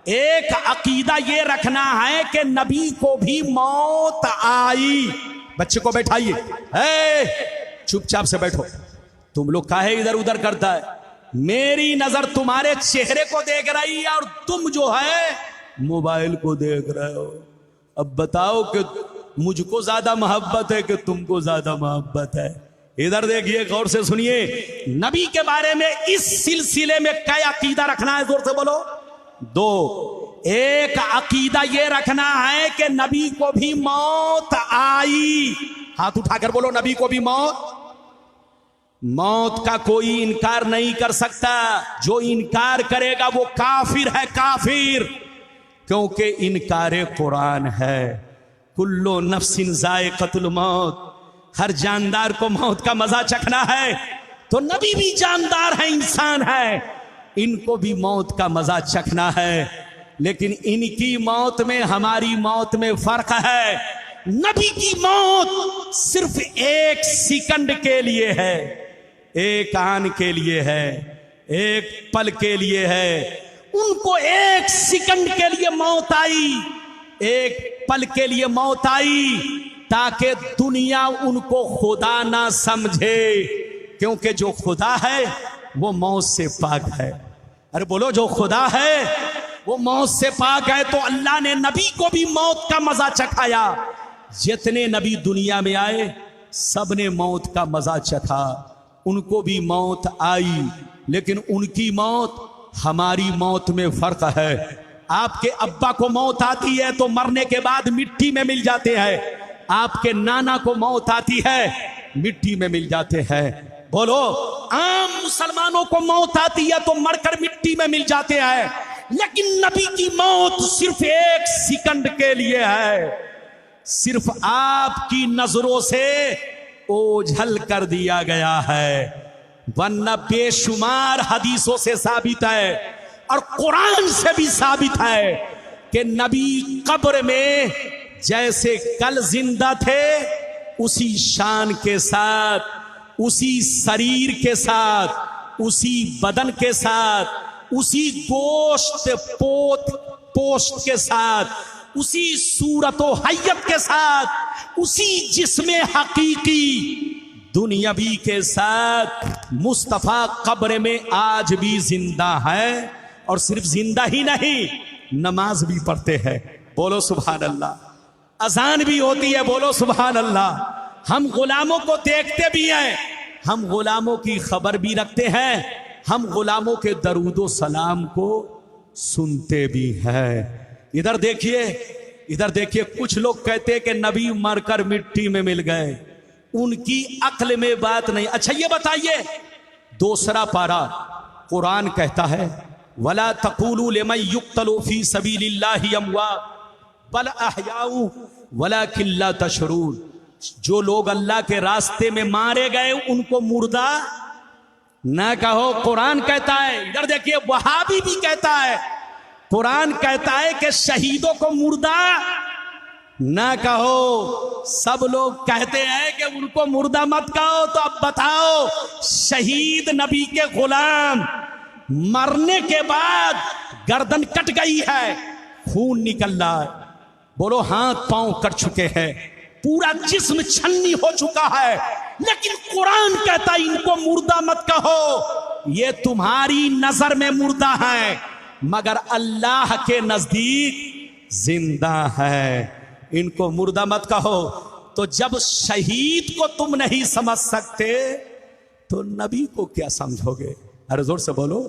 एक अकीदा ये रखना है कि नबी को भी मौत आई। बच्चे को बैठाइए, चुपचाप से बैठो। तुम लोग काहे इधर उधर करता है? मेरी नजर तुम्हारे चेहरे को देख रही है और तुम जो है मोबाइल को देख रहे हो। अब बताओ कि मुझको ज्यादा मोहब्बत है कि तुमको ज्यादा मोहब्बत है? इधर देखिए, गौर से सुनिए। नबी के बारे में इस सिलसिले में क्या अकीदा रखना है? जोर से बोलो। 2, एक अकीदा ये रखना है कि नबी को भी मौत आई। हाथ उठाकर बोलो, नबी को भी मौत का कोई इनकार नहीं कर सकता। जो इनकार करेगा वो काफिर है, काफिर। क्योंकि इनकारे कुरान है, कुल्लो नफ्सिन जायक़तुल मौत, हर जानदार को मौत का मजा चखना है। तो नबी भी जानदार है, इंसान है, इनको भी मौत का मजा चखना है। लेकिन इनकी मौत में हमारी मौत में फर्क है। नबी की मौत सिर्फ 1 सेकंड के लिए है, 1 आन के लिए है, 1 पल के लिए है। उनको 1 सेकंड के लिए मौत आई, 1 पल के लिए मौत आई, ताकि दुनिया उनको खुदा ना समझे। क्योंकि जो खुदा है वो मौत से पाक है। अरे बोलो, जो खुदा है वो मौत से पाक है। तो अल्लाह ने नबी को भी मौत का मजा चखाया। जितने नबी दुनिया में आए सबने मौत का मजा चखा, उनको भी मौत आई। लेकिन उनकी मौत हमारी मौत में फर्क है। आपके अब्बा को मौत आती है तो मरने के बाद मिट्टी में मिल जाते हैं। आपके नाना को मौत आती है, मिट्टी में मिल जाते हैं। बोलो, आम मुसलमानों को मौत आती है तो मरकर मिट्टी में मिल जाते हैं। लेकिन नबी की मौत सिर्फ 1 सेकंड के लिए है। सिर्फ आपकी नजरों से ओझल कर दिया गया है। वरना बेशुमार हदीसों से साबित है और कुरान से भी साबित है कि नबी कब्र में जैसे कल जिंदा थे, उसी शान के साथ, उसी शरीर के साथ, उसी बदन के साथ, उसी गोश्त पोस्ट के साथ, उसी सूरत व हैयत के साथ, उसी जिस्म हकीकी दुनियावी के साथ मुस्तफा कब्र में आज भी जिंदा है। और सिर्फ जिंदा ही नहीं, नमाज भी पढ़ते हैं। बोलो सुभान अल्लाह। अजान भी होती है। बोलो सुभान अल्लाह। हम गुलामों को देखते भी हैं, हम गुलामों की खबर भी रखते हैं, हम गुलामों के दरूदो सलाम को सुनते भी हैं। इधर देखिए, इधर देखिए। कुछ लोग कहते हैं कि नबी मरकर मिट्टी में मिल गए, उनकी अक्ल में बात नहीं। अच्छा ये बताइए, 2 पारा कुरान कहता है, वला तक़ूलू लिमन युक़्तलू फी सबीलिल्लाहि अमवात बल अहयाउ वलाकिन ला तशऊरून। जो लोग अल्लाह के रास्ते में मारे गए उनको मुर्दा ना कहो, कुरान कहता है। इधर देखिए, वहाबी भी कहता है, कुरान कहता है कि शहीदों को मुर्दा ना कहो। सब लोग कहते हैं कि उनको मुर्दा मत कहो। तो अब बताओ, शहीद नबी के गुलाम मरने के बाद गर्दन कट गई है, खून निकल रहा है, बोलो हाथ पांव कट चुके हैं, पूरा जिस्म छन्नी हो चुका है, लेकिन कुरान कहता है इनको मुर्दा मत कहो। ये तुम्हारी नजर में मुर्दा है, मगर अल्लाह के नजदीक जिंदा है। इनको मुर्दा मत कहो। तो जब शहीद को तुम नहीं समझ सकते तो नबी को क्या समझोगे? अरे जोर से बोलो।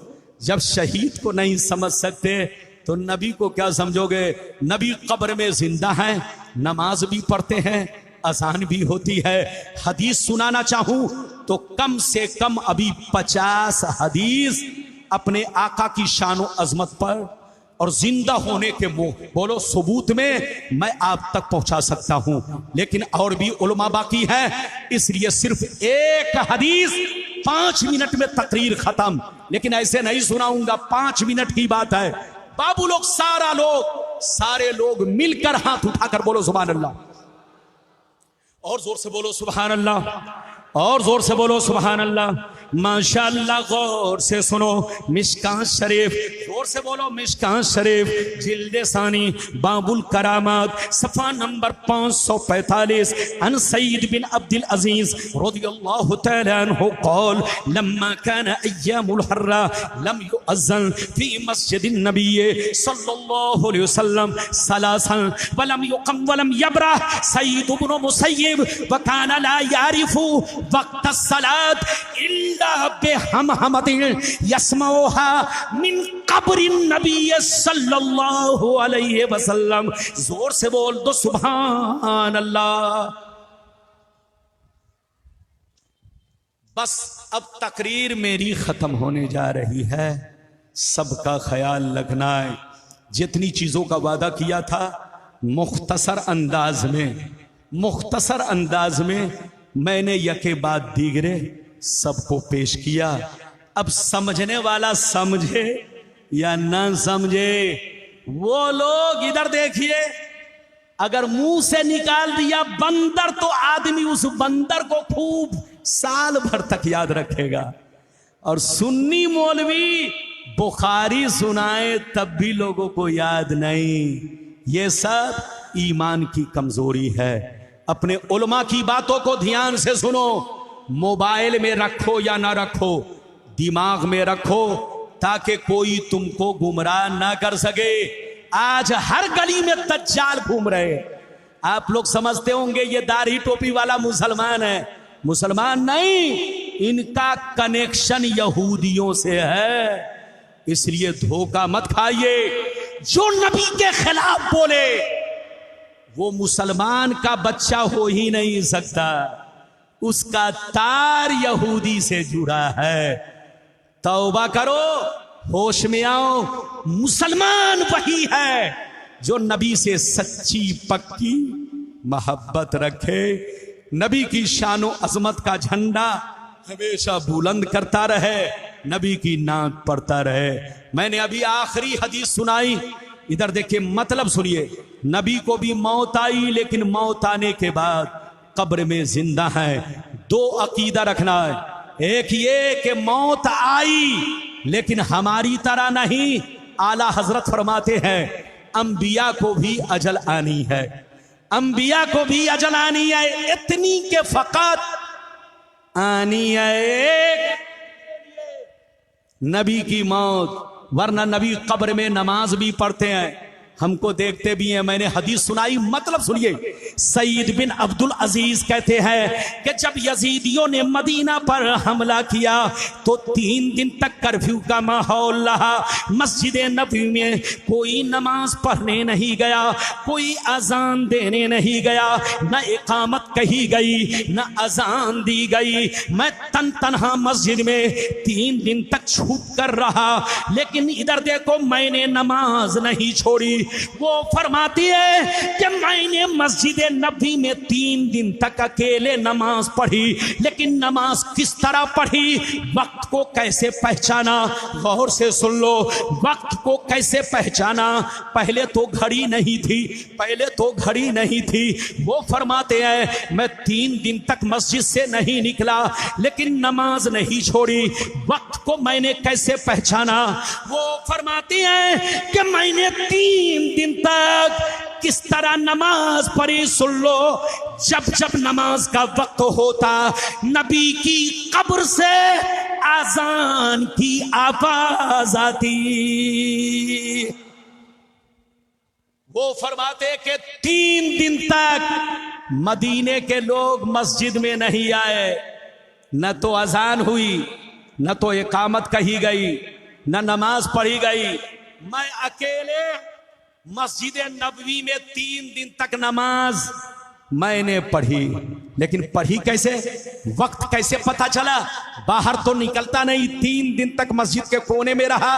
जब शहीद को नहीं समझ सकते तो नबी को क्या समझोगे? नबी कब्र में जिंदा हैं, नमाज भी पढ़ते हैं, अजान भी होती है। हदीस सुनाना चाहूं तो कम से कम अभी 50 हदीस अपने आका की शान और अजमत पर और जिंदा होने के बोलो सबूत में मैं आप तक पहुंचा सकता हूं। लेकिन और भी उलमा बाकी है, इसलिए सिर्फ एक हदीस 5 मिनट में तकरीर खत्म। लेकिन ऐसे नहीं सुनाऊंगा, 5 मिनट की बात है। बाबू लोग, सारे लोग मिलकर हाथ उठाकर बोलो सुभान अल्लाह, और जोर से बोलो सुभान अल्लाह, और जोर से बोलो सुभान अल्लाह। माशाअल्लाह गौर से सुनो, मिशकात शरीफ, जोर से बोलो मिशकात शरीफ, जिल्द सानी बाबुल करामात, सफ़ा नंबर 545। अन सईद बिन अब्दुल अजीज रज़ियल्लाहु तआला अन्हु क़ाल लम्मा कान अय्यामुल हर्रा लम युअज़्ज़न फी मस्जिदिन नबी सल्लल्लाहु अलैहि वसल्लम सलासन वलम युक़म वलम यबरह सईद इब्न मुसय्यब व कान ला यारिफु वक्त सलात इल्ला बिहमहमतिन यस्मऊहा मिन कब्रिन नबी सल्लल्लाहु अलैहि वसल्लम। जोर से बोल दो सुभान अल्लाह। बस अब तकरीर मेरी खत्म होने जा रही है, सबका ख्याल रखना है। जितनी चीजों का वादा किया था मुख्तसर अंदाज में मैंने यके बाद दीगरे सबको पेश किया। अब समझने वाला समझे या ना समझे, वो लोग इधर देखिए, अगर मुंह से निकाल दिया बंदर तो आदमी उस बंदर को खूब साल भर तक याद रखेगा, और सुन्नी मौलवी बुखारी सुनाए तब भी लोगों को याद नहीं। ये सब ईमान की कमजोरी है। अपने उलमा की बातों को ध्यान से सुनो, मोबाइल में रखो या ना रखो, दिमाग में रखो ताकि कोई तुमको गुमराह ना कर सके। आज हर गली में दज्जाल घूम रहे। आप लोग समझते होंगे ये दाढ़ी टोपी वाला मुसलमान है, मुसलमान नहीं, इनका कनेक्शन यहूदियों से है। इसलिए धोखा मत खाइए। जो नबी के खिलाफ बोले वो मुसलमान का बच्चा हो ही नहीं सकता, उसका तार यहूदी से जुड़ा है। तौबा करो, होश में आओ। मुसलमान वही है जो नबी से सच्ची पक्की मोहब्बत रखे, नबी की शानो अजमत का झंडा हमेशा बुलंद करता रहे, नबी की नाक पढ़ता रहे। मैंने अभी आखिरी हदीस सुनाई, इधर देखिए, मतलब सुनिए। नबी को भी मौत आई, लेकिन मौत आने के बाद कब्र में जिंदा है। दो अकीदा रखना है, एक ये कि मौत आई लेकिन हमारी तरह नहीं। आला हजरत फरमाते हैं अंबिया को भी अजल आनी है, अंबिया को भी अजल आनी है, इतनी के फकत आनी है नबी की मौत, वरना नबी कब्र में नमाज भी पढ़ते हैं, हमको देखते भी हैं। मैंने हदीस सुनाई, मतलब सुनिए। सईद बिन अब्दुल अजीज कहते हैं कि जब यजीदियों ने मदीना पर हमला किया तो 3 दिन तक कर्फ्यू का माहौल रहा। मस्जिद नबी में कोई नमाज पढ़ने नहीं गया, कोई अजान देने नहीं गया, न इकामत कही गई, न अजान दी गई। मैं तन्हा मस्जिद में 3 दिन तक छुप कर रहा, लेकिन इधर देखो, मैंने नमाज नहीं छोड़ी। वो फरमाती है कि मैंने मस्जिद नबी में 3 दिन तक अकेले नमाज पढ़ी, लेकिन नमाज किस तरह पढ़ी, वक्त को कैसे पहचाना, गौर से सुन लो। वक्त को कैसे पहचाना, पहले तो घड़ी नहीं थी, पहले तो घड़ी नहीं थी। वो फरमाते हैं मैं 3 दिन तक मस्जिद से नहीं निकला, लेकिन नमाज नहीं छोड़ी। वक्त को मैंने कैसे पहचाना, वो फरमाती हैं कि मैंने 3 दिन तक किस तरह नमाज पढ़ी, सुन लो। जब जब नमाज का वक्त होता, नबी की कब्र से आजान की आवाज आती। वो फरमाते कि 3 दिन तक मदीने के लोग मस्जिद में नहीं आए, न तो अजान हुई, न तो इकामत कही गई, न नमाज पढ़ी गई। मैं अकेले मस्जिद नबवी में 3 दिन तक नमाज मैंने पढ़ी, लेकिन पढ़ी कैसे, वक्त कैसे पता चला? बाहर तो निकलता नहीं, 3 दिन तक मस्जिद के कोने में रहा,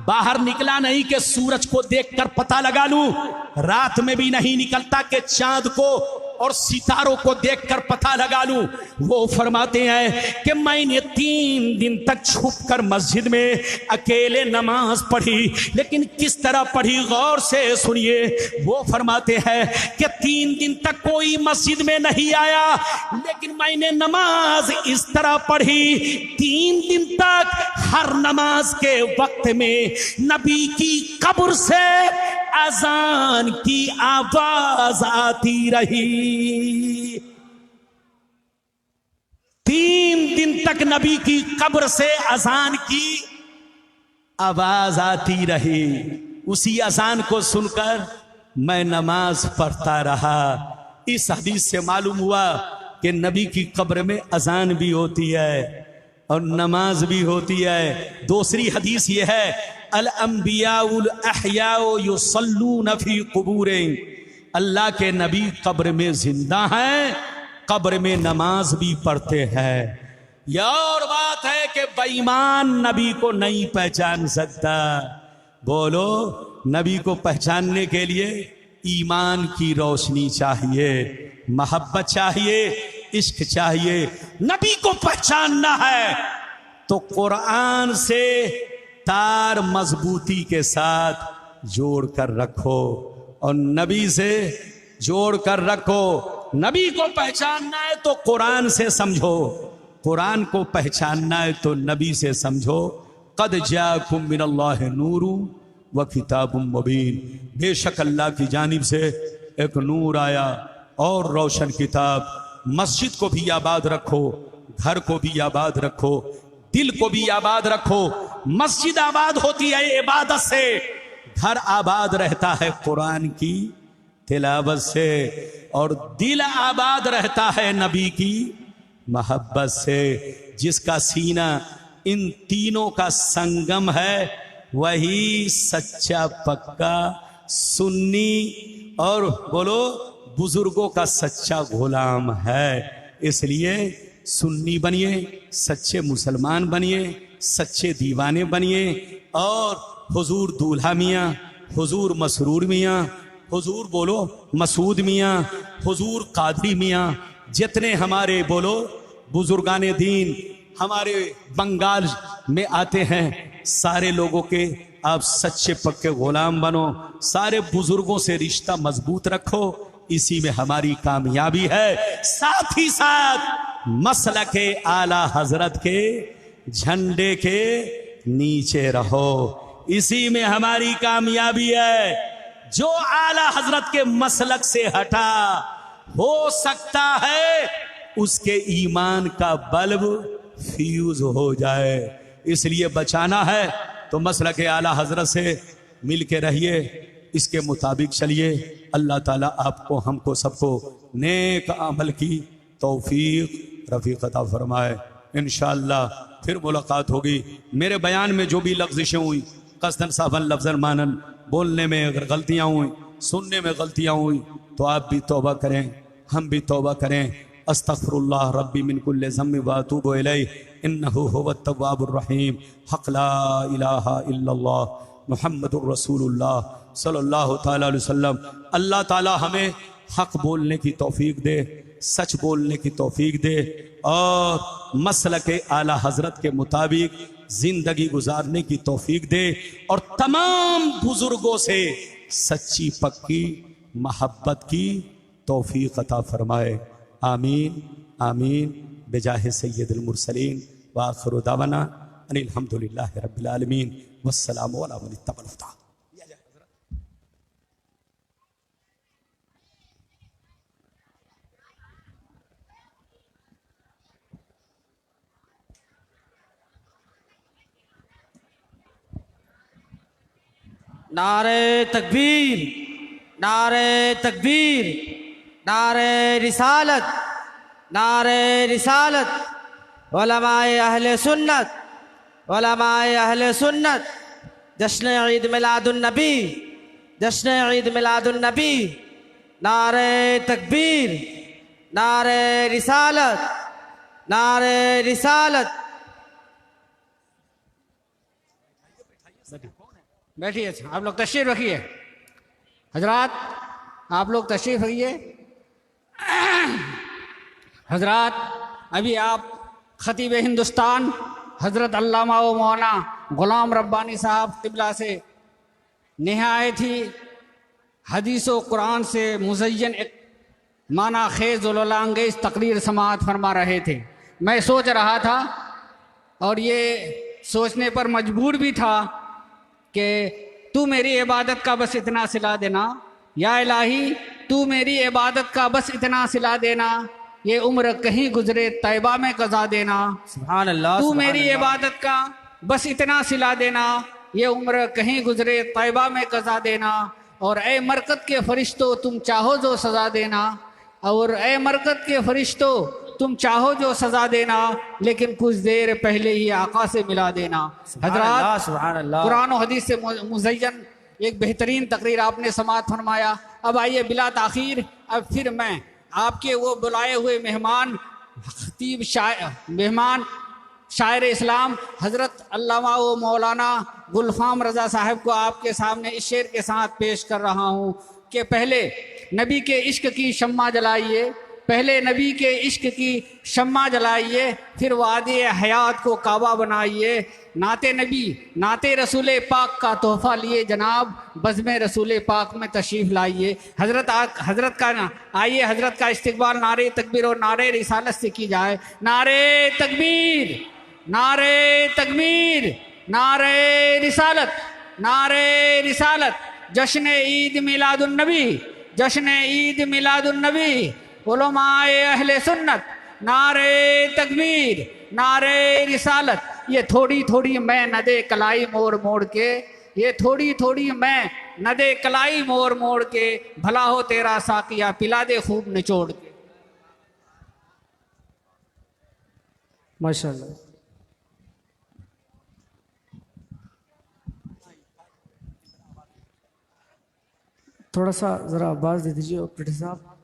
बाहर निकला नहीं कि सूरज को देखकर पता लगा लूं, रात में भी नहीं निकलता कि चांद को और सितारों को देखकर पता लगा लूं। वो फरमाते हैं कि मैंने 3 दिन तक छुपकर मस्जिद में अकेले नमाज पढ़ी, लेकिन किस तरह पढ़ी गौर से सुनिए। वो फरमाते हैं कि 3 दिन तक कोई मस्जिद में नहीं आया, लेकिन मैंने नमाज इस तरह पढ़ी 3 दिन तक हर नमाज के वक्त में नबी की कब्र से अजान की आवाज आती रही। 3 दिन तक नबी की कब्र से अजान की आवाज आती रही। उसी अजान को सुनकर मैं नमाज पढ़ता रहा। इस हदीस से मालूम हुआ कि नबी की कब्र में अजान भी होती है और नमाज भी होती है। दूसरी हदीस यह है, अल अंबियाउल अहयाउ युसल्लून फी कुबूरिहिम, अल्लाह के नबी कब्र में जिंदा हैं, कब्र में नमाज भी पढ़ते हैं। यह और बात है कि बेईमान नबी को नहीं पहचान सकता। बोलो, नबी को पहचानने के लिए ईमान की रोशनी चाहिए, मोहब्बत चाहिए, इश्क चाहिए। नबी को पहचानना है तो कुरान से तार मजबूती के साथ जोड़ कर रखो और नबी से जोड़ कर रखो। नबी को पहचानना है तो कुरान से समझो, कुरान को पहचानना है तो नबी से समझो। कद जाकुम मिनल्लाहि नूरु व किताबुम मुबीन, बेशक अल्लाह की जानिब से एक नूर आया और रोशन किताब। मस्जिद को भी आबाद रखो, घर को भी आबाद रखो, दिल को भी आबाद रखो। मस्जिद आबाद होती है इबादत से, घर आबाद रहता है कुरान की तिलावत से, और दिल आबाद रहता है नबी की मोहब्बत से। जिसका सीना इन तीनों का संगम है वही सच्चा पक्का सुन्नी और बोलो बुजुर्गों का सच्चा गुलाम है। इसलिए सुन्नी बनिए, सच्चे मुसलमान बनिए, सच्चे दीवाने बनिए। और हुजूर दूल्हा मियाँ, हुजूर मसरूर मियाँ, हुजूर बोलो मसूद मियाँ, हुजूर कादरी मियाँ, जितने हमारे बोलो बुजुर्गाने दीन हमारे बंगाल में आते हैं, सारे लोगों के आप सच्चे पक्के गुलाम बनो। सारे बुजुर्गों से रिश्ता मजबूत रखो, इसी में हमारी कामयाबी है। साथ ही साथ मसलके आला हजरत के झंडे के नीचे रहो, इसी में हमारी कामयाबी है। जो आला हजरत के मसलक से हटा, हो सकता है उसके ईमान का बल्ब फ्यूज हो जाए। इसलिए बचाना है तो मसलक आला हजरत से मिल के रहिए, इसके मुताबिक चलिए। अल्लाह ताला आपको हमको सबको नेक अमल की तौफीक रफ़ीक अता फरमाए। इंशाअल्लाह फिर मुलाकात होगी। मेरे बयान में जो भी लफ्ज़िशें हुई, कसदन साफन लफ्ज़न मानन, बोलने में अगर गलतियाँ हुई, सुनने में गलतियाँ हुई, तो आप भी तौबा करें, हम भी तौबा करें। अस्तग़फिरुल्लाह रब्बी मिन कुल्लि ज़म्बिन व अतूबु इलैहि इन्नहु हुवत तव्वाबुर रहीम। हक़ ला इलाहा इल्लल्लाह मुहम्मदुर रसूलुल्लाह सल्लल्लाहु तआला अलैहि वसल्लम। अल्लाह ताला हमें हक़ बोलने की तौफीक दे, सच बोलने की तौफीक दे और मसलके आला हजरत के मुताबिक जिंदगी गुजारने की तौफीक दे, और तमाम बुजुर्गों से सच्ची पक्की मोहब्बत की तौफीक अता फरमाए। आमीन आमीन बेजाहे सय्यदुल मुरसलीन व आखिरु दावाना अनिल हम्दुलिल्लाहि रब्बिल आलमीन वस्सलामु अला मन इत्तबअल हुदा। नारे तकबीर, नारे तकबीर, नारे रिसालत, नारे रिसालत। उलमाए अहले सुन्नत, उलमाए अहले सुन्नत। जश्न ईद मिलादुन नबी, जश्न ईद मिलादुन नबी। नारे तकबीर, नारे रिसालत, नारे रिसालत। बैठिए, आप लोग तशरीफ रखिए। हजरात आप लोग तशरीफ रखिए। हजरात, अभी आप खतीब हिंदुस्तान हज़रत अल्लामा व मौलाना ग़ुलाम रब्बानी साहब क़िबला से नहायत ही हदीस व कुरान से मुज़य्यन एक माना खेज़ अंगेज़ तकरीर समाअत फरमा रहे थे। मैं सोच रहा था और ये सोचने पर मजबूर भी था कि तू मेरी इबादत का बस इतना सिला देना, या इलाही तू मेरी इबादत का बस इतना सिला देना, ये उम्र कहीं गुजरे तैबा में कज़ा देना। सुभान अल्लाह, तू सुभान मेरी अल्लाह। इबादत का बस इतना सिला देना, ये उम्र कहीं गुजरे तैबा में कज़ा देना। और ए मरकत के फरिश्तों तुम चाहो जो सज़ा देना, और ए मरकत के फरिश्तों तुम चाहो जो सज़ा देना, लेकिन कुछ देर पहले ही आका से मिला देना। हजरात, सुभान अल्लाह। कुरान और हदीस से मुज़य्यन एक बेहतरीन तकरीर आपने समाअत फरमाया। अब आइए बिला ताखीर, अब फिर मैं आपके वो बुलाए हुए मेहमान खतीब मेहमान शायर इस्लाम हज़रत अल्लामा व मौलाना गुलफाम रज़ा साहब को आपके सामने इस शेर के साथ पेश कर रहा हूँ कि पहले नबी के इश्क की शम्मा जलाइए, पहले नबी के इश्क की शम्मा जलाइए, फिर वादे हयात को काबा बनाइए। नाते नबी नाते रसूल पाक का तोहफ़ा लिए जनाब, बज़्म रसूल पाक में तशरीफ़ लाइए। हज़रत का आइए हज़रत का इस्तकबाल नारे तकबीर और नारे रिसालत से की जाए। नारे तकबीर, नारे तकबीर, नारे रिसालत, नारे रिसालत। जश्न ईद मिलादुन्नबी, जश्न ईद मिलादुन्नबी, उलमाए अहले सुन्नत। नारे तकबीर, नारे रिसालत। ये थोड़ी थोड़ी मैं नदे कलाई मोड़ मोड़ के, ये थोड़ी थोड़ी मैं नदे कलाई मोड़ मोड़ के, भला हो तेरा साकिया पिला दे खूब निचोड़ के। माशाल्लाह। थोड़ा सा जरा आवाज दे दीजिए ऑपरेटर साहब।